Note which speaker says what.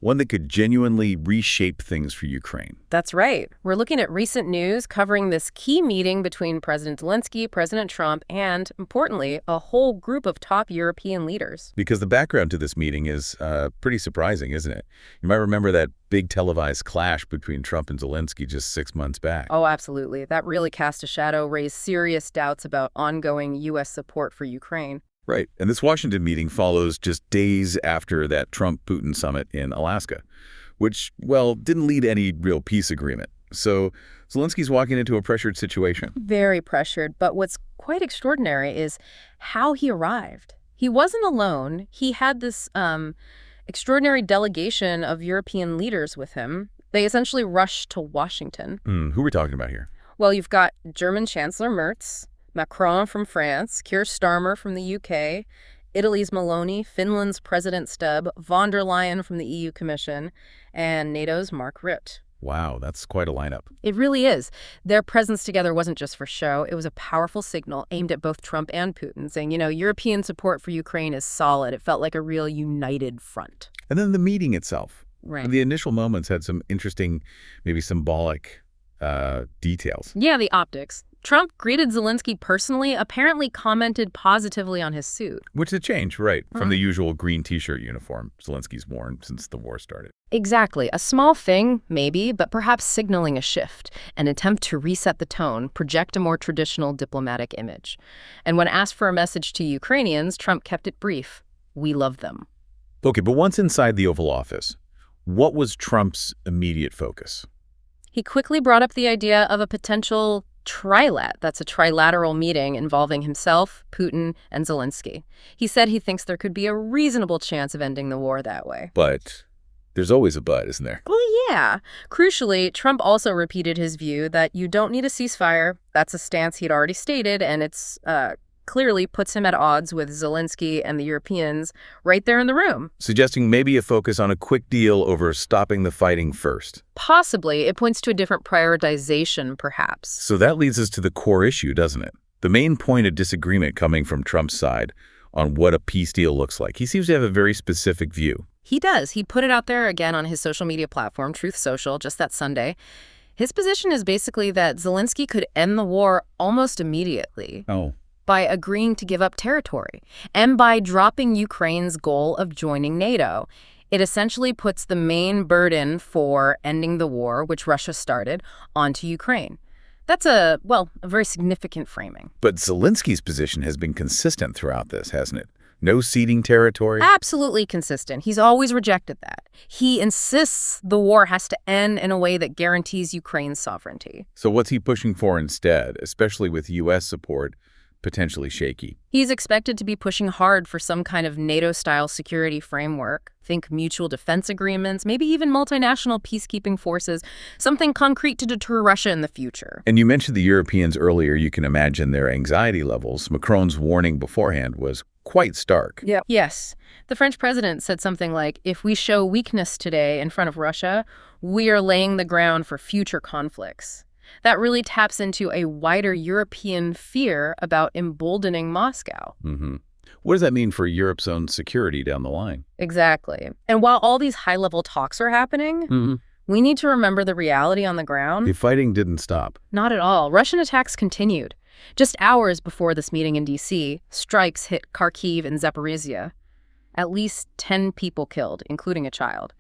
Speaker 1: one that could genuinely reshape things for Ukraine.
Speaker 2: That's right. We're looking at recent news covering this key meeting between President Zelensky, President Trump, and, importantly, a whole group of top European leaders.
Speaker 1: Because the background to this meeting is pretty surprising, isn't it? You might remember that big televised clash between Trump and Zelensky just 6 months back.
Speaker 2: Oh, absolutely. That really cast a shadow, raised serious doubts about ongoing U.S. support for Ukraine.
Speaker 1: Right. And this Washington meeting follows just days after that Trump-Putin summit in Alaska, which, well, didn't lead to any real peace agreement. So Zelensky's walking into a pressured situation.
Speaker 2: Very pressured. But what's quite extraordinary is how he arrived. He wasn't alone. He had this extraordinary delegation of European leaders with him. They essentially rushed to Washington.
Speaker 1: Who are we talking about here?
Speaker 2: Well, you've got German Chancellor Merz, Macron from France, Keir Starmer from the UK, Italy's Meloni, Finland's President Stubb, von der Leyen from the EU Commission, and NATO's Mark Rutte.
Speaker 1: Wow, that's quite a lineup.
Speaker 2: It really is. Their presence together wasn't just for show. It was a powerful signal aimed at both Trump and Putin, saying, European support for Ukraine is solid. It felt like a real united front.
Speaker 1: And then the meeting itself.
Speaker 2: Right.
Speaker 1: The initial moments had some interesting, maybe symbolic details.
Speaker 2: Yeah, the optics. Trump greeted Zelensky personally, apparently commented positively on his suit.
Speaker 1: Which is a change, right, from the usual green T-shirt uniform Zelensky's worn since the war started.
Speaker 2: Exactly. A small thing, maybe, but perhaps signaling a shift, an attempt to reset the tone, project a more traditional diplomatic image. And when asked for a message to Ukrainians, Trump kept it brief. We love them.
Speaker 1: Okay, but once inside the Oval Office, what was Trump's immediate focus?
Speaker 2: He quickly brought up the idea of a potential trilat. That's a trilateral meeting involving himself, Putin, and Zelensky. He said he thinks there could be a reasonable chance of ending the war that way.
Speaker 1: But there's always a but, isn't there?
Speaker 2: Well, yeah. Crucially, Trump also repeated his view that you don't need a ceasefire. That's a stance he'd already stated, and it's clearly puts him at odds with Zelensky and the Europeans right there in the room.
Speaker 1: Suggesting maybe a focus on a quick deal over stopping the fighting first.
Speaker 2: Possibly. It points to a different prioritization, perhaps.
Speaker 1: So that leads us to the core issue, doesn't it? The main point of disagreement coming from Trump's side on what a peace deal looks like. He seems to have a very specific view.
Speaker 2: He does. He put it out there again on his social media platform, Truth Social, just that Sunday. His position is basically that Zelensky could end the war almost immediately.
Speaker 1: Oh.
Speaker 2: By agreeing to give up territory and by dropping Ukraine's goal of joining NATO. It essentially puts the main burden for ending the war, which Russia started, onto Ukraine. That's a very significant framing.
Speaker 1: But Zelensky's position has been consistent throughout this, hasn't it? No ceding territory?
Speaker 2: Absolutely consistent. He's always rejected that. He insists the war has to end in a way that guarantees Ukraine's sovereignty.
Speaker 1: So what's he pushing for instead, especially with U.S. support potentially shaky?
Speaker 2: He's expected to be pushing hard for some kind of NATO-style security framework. Think mutual defense agreements, maybe even multinational peacekeeping forces, something concrete to deter Russia in the future.
Speaker 1: And you mentioned the Europeans earlier. You can imagine their anxiety levels. Macron's warning beforehand was quite stark.
Speaker 2: Yep. Yes. The French president said something like, if we show weakness today in front of Russia, we are laying the ground for future conflicts. That really taps into a wider European fear about emboldening Moscow.
Speaker 1: What does that mean for Europe's own security down the line?
Speaker 2: Exactly. And while all these high-level talks are happening, we need to remember the reality on the ground.
Speaker 1: The fighting didn't stop.
Speaker 2: Not at all. Russian attacks continued. Just hours before this meeting in D.C., strikes hit Kharkiv and Zaporizhia. At least 10 people killed, including a child.